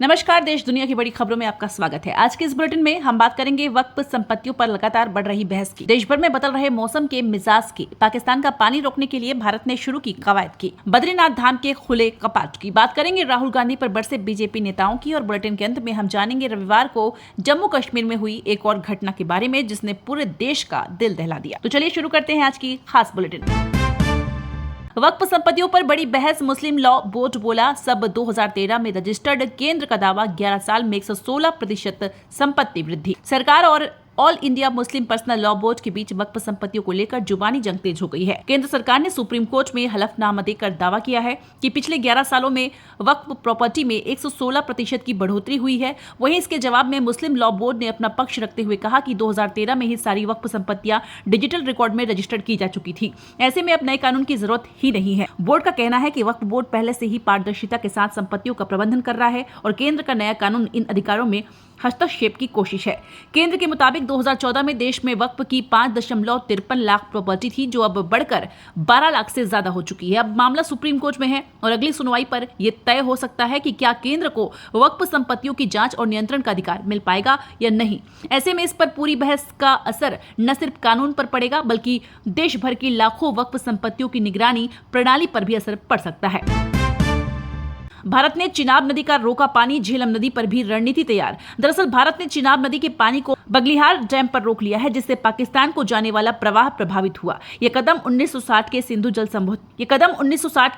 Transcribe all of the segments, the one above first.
नमस्कार, देश दुनिया की बड़ी खबरों में आपका स्वागत है। आज के इस बुलेटिन में हम बात करेंगे वक्फ संपत्तियों पर लगातार बढ़ रही बहस की, देश भर में बदल रहे मौसम के मिजाज की, पाकिस्तान का पानी रोकने के लिए भारत ने शुरू की कवायद की, बद्रीनाथ धाम के खुले कपाट की, बात करेंगे राहुल गांधी पर बरसे बीजेपी नेताओं की, और बुलेटिन के अंत में हम जानेंगे रविवार को जम्मू कश्मीर में हुई एक और घटना के बारे में जिसने पूरे देश का दिल दहला दिया। तो चलिए शुरू करते हैं आज की खास बुलेटिन। वक्फ संपत्तियों पर बड़ी बहस, मुस्लिम लॉ बोर्ड बोला सब 2013 में रजिस्टर्ड, केंद्र का दावा 11 साल में 116% संपत्ति वृद्धि। सरकार और all India Muslim personal law board के बीच वक्फ संपत्तियों को लेकर जुबानी जंग तेज हो गई है। केंद्र सरकार ने सुप्रीम कोर्ट में हलफनामा देकर दावा किया है कि पिछले 11 सालों में वक्फ प्रॉपर्टी में 116% की बढ़ोतरी हुई है। वहीं इसके जवाब में मुस्लिम लॉ बोर्ड ने अपना पक्ष रखते हुए कहा कि 2013 में ही सारी वक्फ संपत्तियां डिजिटल रिकॉर्ड में रजिस्टर्ड की जा चुकी थी। ऐसे में अब नए कानून की जरूरत ही नहीं है। बोर्ड का कहना है कि वक्फ बोर्ड पहले से ही पारदर्शिता के साथ संपत्तियों का प्रबंधन कर रहा है और केंद्र का नया कानून इन अधिकारों में हस्तक्षेप की कोशिश है। केंद्र के मुताबिक 2014 में देश में वक्फ की 5.53 लाख प्रॉपर्टी थी, जो अब बढ़कर 12 लाख से ज्यादा हो चुकी है। अब मामला सुप्रीम कोर्ट में है और अगली सुनवाई पर यह तय हो सकता है कि क्या केंद्र को वक्फ संपत्तियों की जांच और नियंत्रण का अधिकार मिल पाएगा या नहीं। ऐसे में इस पर पूरी बहस का असर न सिर्फ कानून पर पड़ेगा बल्कि देश भर की लाखों वक्फ संपत्तियों की निगरानी प्रणाली पर भी असर पड़ सकता है। भारत ने चिनाब नदी का रोका पानी, झेलम नदी पर भी रणनीति तैयार। दरअसल भारत ने चिनाब नदी के पानी को बगलिहार डैम पर रोक लिया है, जिससे पाकिस्तान को जाने वाला प्रवाह प्रभावित हुआ। यह कदम 1960 के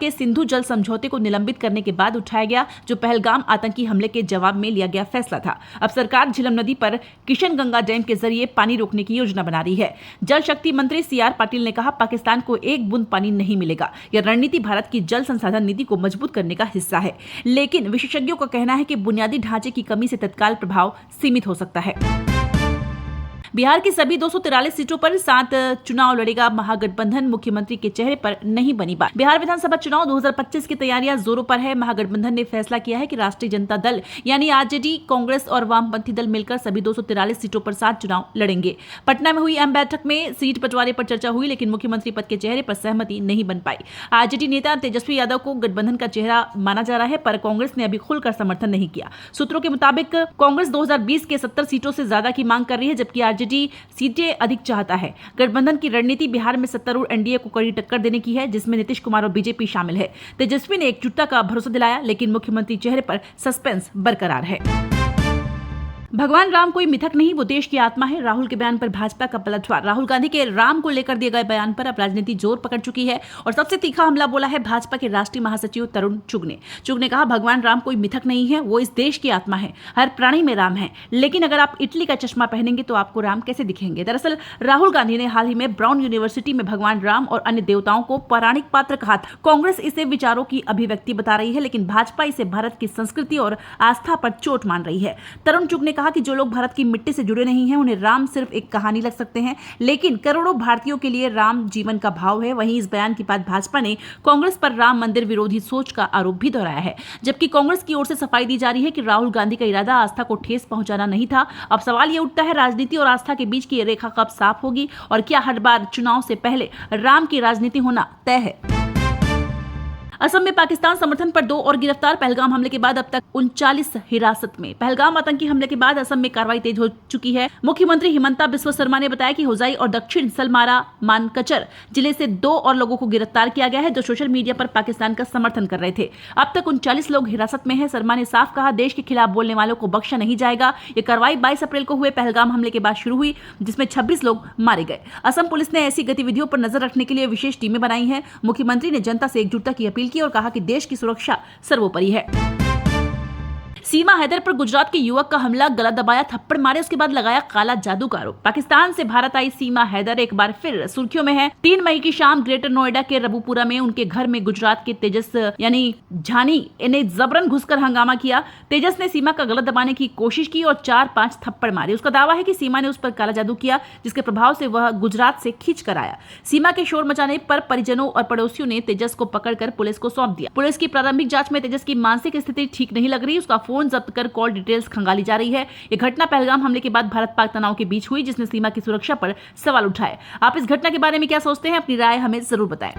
सिंधु जल समझौते को निलंबित करने के बाद उठाया गया, जो पहलगाम आतंकी हमले के जवाब में लिया गया फैसला था। अब सरकार झेलम नदी पर किशन गंगा डैम के जरिए पानी रोकने की योजना बना रही है। जल शक्ति मंत्री CR पाटिल ने कहा, पाकिस्तान को एक बूंद पानी नहीं मिलेगा। यह रणनीति भारत की जल संसाधन नीति को मजबूत करने का हिस्सा है, लेकिन विशेषज्ञों का कहना है कि बुनियादी ढांचे की कमी से तत्काल प्रभाव सीमित हो सकता है। बिहार की सभी 243 सीटों पर 7 चुनाव लड़ेगा महागठबंधन, मुख्यमंत्री के चेहरे पर नहीं बनी बात। बिहार विधानसभा चुनाव 2025 की तैयारियां जोरों पर है। महागठबंधन ने फैसला किया है कि राष्ट्रीय जनता दल यानी RJD, कांग्रेस और वामपंथी दल मिलकर सभी 243 सीटों पर 7 चुनाव लड़ेंगे। पटना में हुई अहम बैठक में सीट बंटवारे पर चर्चा हुई, लेकिन मुख्यमंत्री पद के चेहरे पर सहमति नहीं बन पाई। RJD नेता तेजस्वी यादव को गठबंधन का चेहरा माना जा रहा है, पर कांग्रेस ने अभी खुलकर समर्थन नहीं किया। सूत्रों के मुताबिक कांग्रेस 2020 के 70 सीटों से ज्यादा की मांग कर रही है, जबकि RJD सीटें अधिक चाहता है। गठबंधन की रणनीति बिहार में सत्तारूढ़ NDA को कड़ी टक्कर देने की है, जिसमें नीतीश कुमार और बीजेपी शामिल है। तेजस्वी ने एकजुटता का भरोसा दिलाया, लेकिन मुख्यमंत्री चेहरे पर सस्पेंस बरकरार है। भगवान राम कोई मिथक नहीं, वो देश की आत्मा है। राहुल के बयान पर भाजपा का पलटवार। राहुल गांधी के राम को लेकर दिए गए बयान पर अब राजनीति जोर पकड़ चुकी है और सबसे तीखा हमला बोला है भाजपा के राष्ट्रीय महासचिव तरुण चुग ने। चुग ने कहा, भगवान राम कोई मिथक नहीं है, वो इस देश की आत्मा है। हर प्राणी में राम है, लेकिन अगर आप इटली का चश्मा पहनेंगे तो आपको राम कैसे दिखेंगे। दरअसल राहुल गांधी ने हाल ही में ब्राउन यूनिवर्सिटी में भगवान राम और अन्य देवताओं को पौराणिक पात्र कहा था। कांग्रेस इसे विचारों की अभिव्यक्ति बता रही है, लेकिन भाजपा इसे भारत की संस्कृति और आस्था पर चोट मान रही है। तरुण चुग ने कहा कि जो लोग भारत की मिट्टी से जुड़े नहीं हैं, उन्हें राम सिर्फ एक कहानी लग सकते हैं, लेकिन करोड़ों भारतीयों के लिए राम जीवन का भाव है। वहीं इस बयान के बाद भाजपा ने कांग्रेस पर राम मंदिर विरोधी सोच का आरोप भी दोहराया है, जबकि कांग्रेस की ओर से सफाई दी जा रही है कि राहुल गांधी का इरादा आस्था को ठेस पहुंचाना नहीं था। अब सवाल यह उठता है, राजनीति और आस्था के बीच की ये रेखा कब साफ होगी और क्या हर बार चुनाव से पहले राम की राजनीति होना तय है। असम में पाकिस्तान समर्थन पर 2 और गिरफ्तार। पहलगाम हमले के बाद अब तक 39 हिरासत में। पहलगाम आतंकी हमले के बाद असम में कार्रवाई तेज हो चुकी है। मुख्यमंत्री हिमंता बिस्वा शर्मा ने बताया कि होजाई और दक्षिण सलमारा मानकचर जिले से 2 और लोगों को गिरफ्तार किया गया है, जो सोशल मीडिया पर पाकिस्तान का समर्थन कर रहे थे। अब तक 39 लोग हिरासत में हैं। शर्मा ने साफ कहा, देश के खिलाफ बोलने वालों को बख्शा नहीं जाएगा। ये कार्रवाई 22 अप्रैल को हुए पहलगाम हमले के बाद शुरू हुई, जिसमें 26 लोग मारे गए। असम पुलिस ने ऐसी गतिविधियों पर नजर रखने के लिए विशेष टीमें बनाई हैं। मुख्यमंत्री ने जनता से एकजुटता की अपील की और कहा कि देश की सुरक्षा सर्वोपरि है। सीमा हैदर पर गुजरात के युवक का हमला, गला दबाया, थप्पड़ मारे, उसके बाद लगाया काला जादू का आरोप। पाकिस्तान से भारत आई सीमा हैदर एक बार फिर सुर्खियों में है। 3 मई की शाम ग्रेटर नोएडा के रबुपुरा में उनके घर में गुजरात के तेजस यानी झानी ने जबरन घुसकर हंगामा किया। तेजस ने सीमा का गला दबाने की कोशिश की और 4-5 थप्पड़ मारे। उसका दावा है कि सीमा ने उस पर काला जादू किया, जिसके प्रभाव से वह गुजरात से खींच कर आया। सीमा के शोर मचाने पर परिजनों और पड़ोसियों ने तेजस को पकड़कर पुलिस को सौंप दिया। पुलिस की प्रारंभिक जांच में तेजस की मानसिक स्थिति ठीक नहीं लग रही। उसका फोन जब्त कर कॉल डिटेल्स खंगाली जा रही है। यह घटना पहलगाम हमले के बाद भारत पाक तनाव के बीच हुई, जिसने सीमा की सुरक्षा पर सवाल उठाए। आप इस घटना के बारे में क्या सोचते हैं? अपनी राय हमें जरूर बताएं।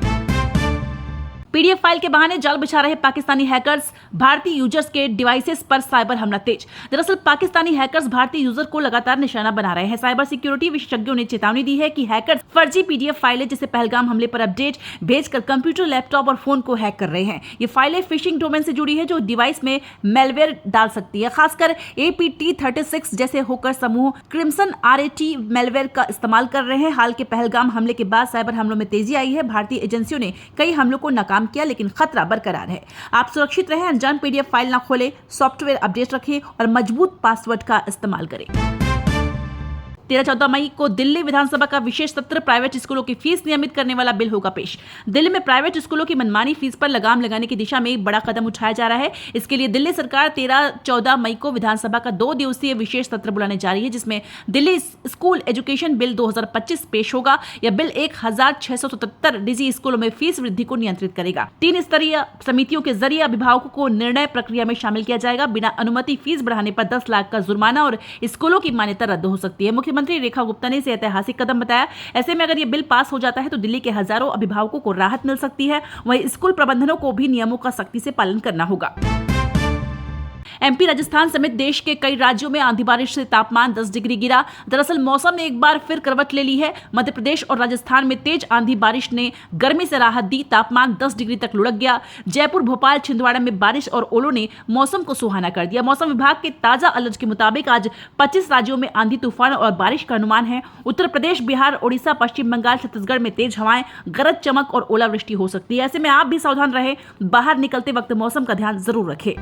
पीडीएफ फाइल के बहाने जाल बिछा रहे पाकिस्तानी हैकर्स, भारतीय यूजर्स के डिवाइसेस पर साइबर हमला तेज। दरअसल पाकिस्तानी हैकर्स भारतीय यूजर को लगातार निशाना बना रहे हैं। साइबर सिक्योरिटी विशेषज्ञों ने चेतावनी दी है कि हैकर्स फर्जी पीडीएफ फाइलें जैसे पहलगाम हमले पर अपडेट भेजकर कंप्यूटर, लैपटॉप और फोन को हैक कर रहे हैं। ये फाइलें फिशिंग डोमेन से जुड़ी है जो डिवाइस में मेलवेयर डाल सकती है। खासकर APT36 जैसे होकर समूह क्रिम्सन RAT मेलवेयर का इस्तेमाल कर रहे हैं। हाल के पहलगाम हमले के बाद साइबर हमलों में तेजी आई है। भारतीय एजेंसियों ने कई हमलों को नाकाम किया, लेकिन खतरा बरकरार है। आप सुरक्षित रहें, अनजान पीडीएफ फाइल ना खोलें, सॉफ्टवेयर अपडेट रखें और मजबूत पासवर्ड का इस्तेमाल करें। 13-14 मई को दिल्ली विधानसभा का विशेष सत्र प्राइवेट स्कूलों की फीस नियमित करने वाला बिल होगा पेश। दिल्ली में प्राइवेट स्कूलों की मनमानी फीस पर लगाम लगाने की दिशा में एक बड़ा कदम उठाया जा रहा है। इसके लिए दिल्ली सरकार 13-14 मई को विधानसभा का 2 दिवसीय विशेष सत्र बुलाने जा रही है, जिसमें दिल्ली स्कूल एजुकेशन बिल 2025 पेश होगा। यह बिल 1677 निजी स्कूलों में फीस वृद्धि को नियंत्रित करेगा। 3 स्तरीय समितियों के जरिए अभिभावकों को निर्णय प्रक्रिया में शामिल किया जाएगा। बिना अनुमति फीस बढ़ाने पर 10 लाख का जुर्माना और स्कूलों की मान्यता रद्द हो सकती है। मुख्यमंत्री रेखा गुप्ता ने इसे ऐतिहासिक कदम बताया। ऐसे में अगर ये बिल पास हो जाता है तो दिल्ली के हजारों अभिभावकों को राहत मिल सकती है। वहीं स्कूल प्रबंधनों को भी नियमों का सख्ती से पालन करना होगा। MP, राजस्थान समेत देश के कई राज्यों में आंधी बारिश से तापमान 10 डिग्री गिरा। दरअसल मौसम ने एक बार फिर करवट ले ली है। मध्य प्रदेश और राजस्थान में तेज आंधी बारिश ने गर्मी से राहत दी। तापमान 10 डिग्री तक लुढ़क गया। जयपुर, भोपाल, छिंदवाड़ा में बारिश और ओलों ने मौसम को सुहाना कर दिया। मौसम विभाग के ताजा अलर्ट के मुताबिक आज 25 राज्यों में आंधी, तूफान और बारिश का अनुमान है। उत्तर प्रदेश, बिहार, ओडिशा, पश्चिम बंगाल, छत्तीसगढ़ में तेज हवाएं, गरज चमक और ओलावृष्टि हो सकती है। ऐसे में आप भी सावधान रहें। बाहर निकलते वक्त मौसम का ध्यान जरूर रखें।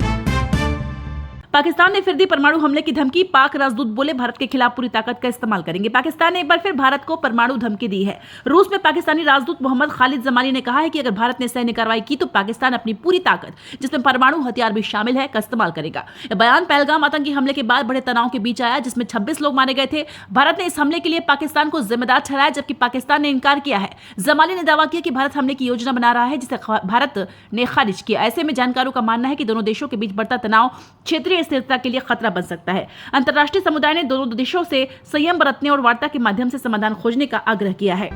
पाकिस्तान ने फिर दी परमाणु हमले की धमकी। पाक राजदूत बोले भारत के खिलाफ पूरी ताकत का इस्तेमाल करेंगे। पाकिस्तान ने एक बार फिर भारत को परमाणु धमकी दी है। रूस में पाकिस्तानी राजदूत मोहम्मद खालिद जमानी ने कहा है कि अगर भारत ने सैन्य कार्रवाई की तो पाकिस्तान अपनी पूरी ताकत, जिसमें परमाणु हथियार भी शामिल है, का इस्तेमाल करेगा। यह बयान पहलगाम आतंकी हमले के बाद बड़े तनाव के बीच आया, जिसमें 26 लोग मारे गए थे। भारत ने इस हमले के लिए पाकिस्तान को जिम्मेदार ठहराया, जबकि पाकिस्तान ने इनकार किया है। जमानी ने दावा किया कि भारत हमले की योजना बना रहा है, जिसे भारत ने खारिज किया। ऐसे में जानकारों का मानना है कि दोनों देशों के बीच बढ़ता तनाव क्षेत्रीय स्थिरता के लिए खतरा बन सकता है। अंतर्राष्ट्रीय समुदाय ने दोनों देशों से संयम बरतने और वार्ता के माध्यम से समाधान खोजने का आग्रह किया है।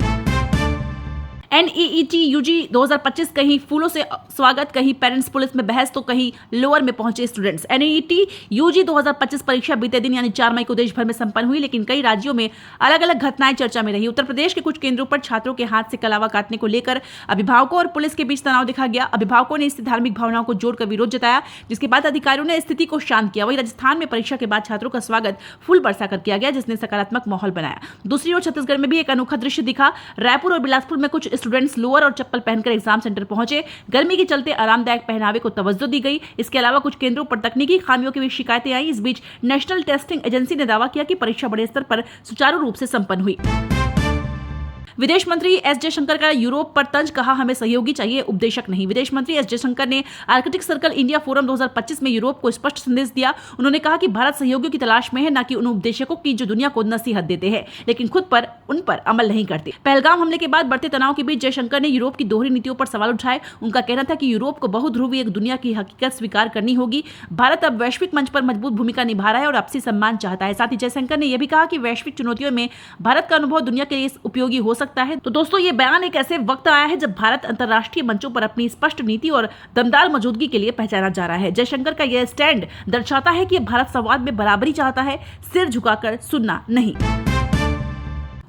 NEET UG 2025 कहीं फूलों से स्वागत, कहीं पेरेंट्स पुलिस में बहस तो कहीं लोअर में पहुंचे स्टूडेंट्स। NEET UG 2025 परीक्षा बीते दिन यानी 4 मई को देश भर में संपन्न हुई, लेकिन कई राज्यों में अलग अलग घटनाएं चर्चा में रही। उत्तर प्रदेश के कुछ केंद्रों पर छात्रों के हाथ से कलावा काटने को लेकर अभिभावकों और पुलिस के बीच तनाव दिखा गया। अभिभावकों ने इससे धार्मिक भावनाओं को जोड़कर विरोध जताया, जिसके बाद अधिकारियों ने स्थिति को शांत किया। वहीं राजस्थान में परीक्षा के बाद छात्रों का स्वागत फूल बरसाकर किया गया, जिसने सकारात्मक माहौल बनाया। दूसरी ओर छत्तीसगढ़ में भी एक अनोखा दृश्य दिखा। रायपुर और बिलासपुर में कुछ स्टूडेंट्स लोअर और चप्पल पहनकर एग्जाम सेंटर पहुंचे। गर्मी के चलते आरामदायक पहनावे को तवज्जो दी गई। इसके अलावा कुछ केंद्रों पर तकनीकी खामियों की भी शिकायतें आई। इस बीच नेशनल टेस्टिंग एजेंसी ने दावा किया कि परीक्षा बड़े स्तर पर सुचारू रूप से संपन्न हुई। विदेश मंत्री S जयशंकर का यूरोप पर तंज, कहा हमें सहयोगी चाहिए, उपदेशक नहीं। विदेश मंत्री S जयशंकर ने आर्कटिक सर्कल इंडिया फोरम 2025 में यूरोप को स्पष्ट संदेश दिया। उन्होंने कहा कि भारत सहयोगियों की तलाश में है, न कि उन उपदेशकों की जो दुनिया को नसीहत देते हैं लेकिन खुद पर उन पर अमल नहीं करते। पहलगाम हमले के बाद बढ़ते तनाव के बीच जयशंकर ने यूरोप की दोहरी नीतियों पर सवाल उठाए। उनका कहना था कि यूरोप को बहुध्रुवीय एक दुनिया की हकीकत स्वीकार करनी होगी। भारत अब वैश्विक मंच पर मजबूत भूमिका निभा रहा है और आपसी सम्मान चाहता है। साथ ही जयशंकर ने यह भी कहा कि वैश्विक चुनौतियों में भारत का अनुभव दुनिया के लिए उपयोगी हो सकता है। तो दोस्तों, ये बयान एक ऐसे वक्त आया है जब भारत अंतर्राष्ट्रीय मंचों पर अपनी स्पष्ट नीति और दमदार मौजूदगी के लिए पहचाना जा रहा है। जयशंकर का यह स्टैंड दर्शाता है कि भारत संवाद में बराबरी चाहता है, सिर झुकाकर सुनना नहीं।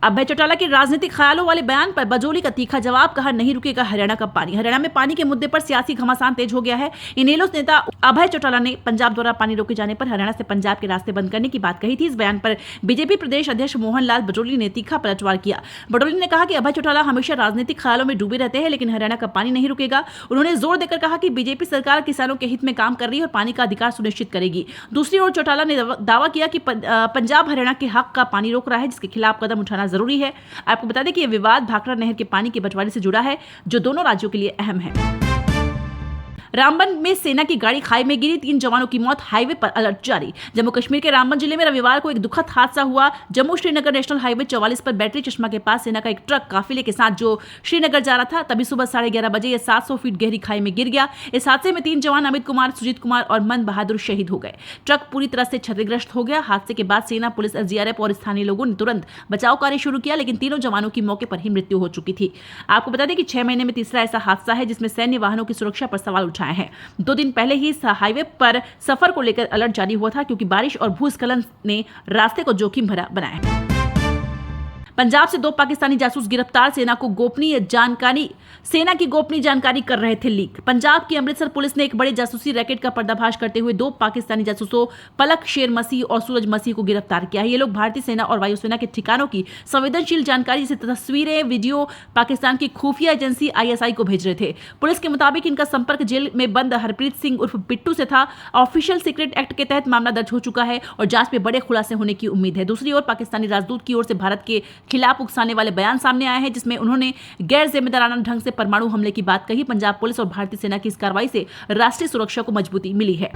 अभय चौटाला के राजनीतिक ख्यालों वाले बयान पर बजोली का तीखा जवाब, कहा नहीं रुकेगा हरियाणा का पानी। हरियाणा में पानी के मुद्दे पर सियासी घमासान तेज हो गया है। इनेलो नेता अभय चौटाला ने पंजाब द्वारा पानी रोके जाने पर हरियाणा से पंजाब के रास्ते बंद करने की बात कही थी। इस बयान पर बीजेपी प्रदेश अध्यक्ष मोहन लाल बजोली ने तीखा पलटवार किया। बजोली ने कहा कि अभय चौटाला हमेशा राजनीतिक ख्यालों में डूबे रहते हैं, लेकिन हरियाणा का पानी नहीं रुकेगा। उन्होंने जोर देकर कहा कि बीजेपी सरकार किसानों के हित में काम कर रही है और पानी का अधिकार सुनिश्चित करेगी। दूसरी ओर चौटाला ने दावा किया कि पंजाब हरियाणा के हक का पानी रोक रहा है, जिसके खिलाफ कदम उठाना जरूरी है। आपको बता दें कि यह विवाद भाखड़ा नहर के पानी के बंटवारे से जुड़ा है, जो दोनों राज्यों के लिए अहम है। रामबन में सेना की गाड़ी खाई में गिरी, 3 जवानों की मौत, हाईवे पर अलर्ट जारी। जम्मू कश्मीर के रामबन जिले में रविवार को एक दुखद हादसा हुआ। जम्मू श्रीनगर नेशनल हाईवे 44 पर बैटरी चश्मा के पास सेना का एक ट्रक काफिले के साथ जो श्रीनगर जा रहा था, तभी सुबह 11:30 बजे यह 700 फीट गहरी खाई में गिर गया। इस हादसे में 3 जवान अमित कुमार, सुजीत कुमार और मन बहादुर शहीद हो गए। ट्रक पूरी तरह से क्षतिग्रस्त हो गया। हादसे के बाद सेना, पुलिस, एसडीआरएफ और स्थानीय लोगों ने तुरंत बचाव कार्य शुरू किया, लेकिन तीनों जवानों की मौके पर ही मृत्यु हो चुकी थी। आपको बता दें कि 6 महीने में तीसरा ऐसा हादसा है जिसमें सैन्य वाहनों की सुरक्षा पर सवाल उठाए हैं। 2 दिन पहले ही इस हाईवे पर सफर को लेकर अलर्ट जारी हुआ था, क्योंकि बारिश और भूस्खलन ने रास्ते को जोखिम भरा बनाया है। पंजाब से 2 पाकिस्तानी जासूस गिरफ्तार, सेना की गोपनीय जानकारी कर रहे थे लीक। पंजाब की अमृतसर पुलिस ने एक बड़े जासूसी रैकेट का पर्दाफाश करते हुए 2 पाकिस्तानी जासूसों पलक शेर मसीह और सूरज मसीह को गिरफ्तार किया है। ये लोग भारतीय सेना और वायुसेना के ठिकानों की संवेदनशील जानकारी जैसे तस्वीरें, वीडियो पाकिस्तान की खुफिया एजेंसी ISI को भेज रहे थे। पुलिस के मुताबिक इनका संपर्क जेल में बंद हरप्रीत सिंह उर्फ बिट्टू से था। ऑफिशियल सीक्रेट एक्ट के तहत मामला दर्ज हो चुका है और जांच में बड़े खुलासे होने की उम्मीद है। दूसरी ओर पाकिस्तानी राजदूत की ओर से भारत के खिलाफ उकसाने वाले बयान सामने आए हैं, जिसमें उन्होंने गैर जिम्मेदाराना ढंग से परमाणु हमले की बात कही। पंजाब पुलिस और भारतीय सेना की इस कार्रवाई से राष्ट्रीय सुरक्षा को मजबूती मिली है।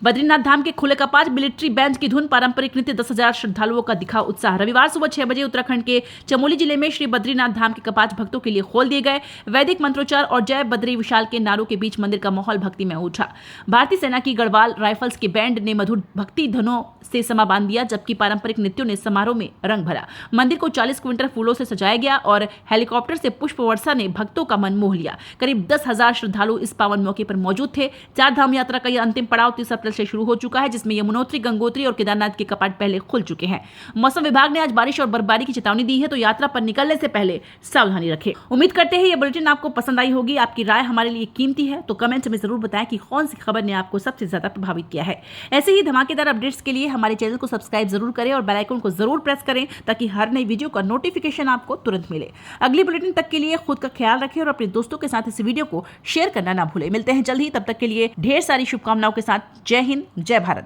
बद्रीनाथ धाम के खुले कपाट, मिलिट्री बैंड की धुन, पारंपरिक नृत्य, 10,000 श्रद्धालुओं का दिखा उत्साह। रविवार सुबह 6 बजे उत्तराखंड के चमोली जिले में श्री बद्रीनाथ धाम के कपाट भक्तों के लिए खोल दिए गए। वैदिक मंत्रोच्चार और जय बद्री विशाल के नारों के बीच मंदिर का माहौल भक्ति में उठा। भारतीय सेना की गढ़वाल राइफल्स के बैंड ने मधुर भक्ति धुनों से समा बांध दिया, जबकि पारंपरिक नृत्यों ने समारोह में रंग भरा। मंदिर को 40 क्विंटल फूलों से सजाया गया और हेलीकॉप्टर से पुष्प वर्षा ने भक्तों का मन मोह लिया। करीब 10,000 श्रद्धालु इस पावन मौके पर मौजूद थे। 4 धाम यात्रा का यह अंतिम पड़ाव 30 अप्रैल से शुरू हो चुका है, जिसमें यमुनोत्री, गंगोत्री और केदारनाथ के कपाट पहले खुल चुके हैं। मौसम विभाग ने आज बारिश और बर्फबारी की चेतावनी दी है, तो यात्रा पर निकलने से पहले सावधानी रखें। उम्मीद करते हैं ये बुलेटिन आपको पसंद आई होगी। आपकी राय हमारे लिए कीमती है, तो कमेंट में जरूर बताएं कि कौन सी खबर ने आपको सबसे ज्यादा प्रभावित किया है। ऐसे ही धमाकेदार अपडेट्स के लिए हमारे चैनल को सब्सक्राइब जरूर करें और बेल आइकन को जरूर प्रेस करें, ताकि हर नई वीडियो का नोटिफिकेशन आपको तुरंत मिले। अगली बुलेटिन तक के लिए खुद का ख्याल रखें और अपने दोस्तों के साथ इस वीडियो को शेयर करना ना भूलें। मिलते हैं जल्द ही, तब तक के लिए ढेर सारी शुभकामनाओं के साथ। जय हिंद, जय भारत।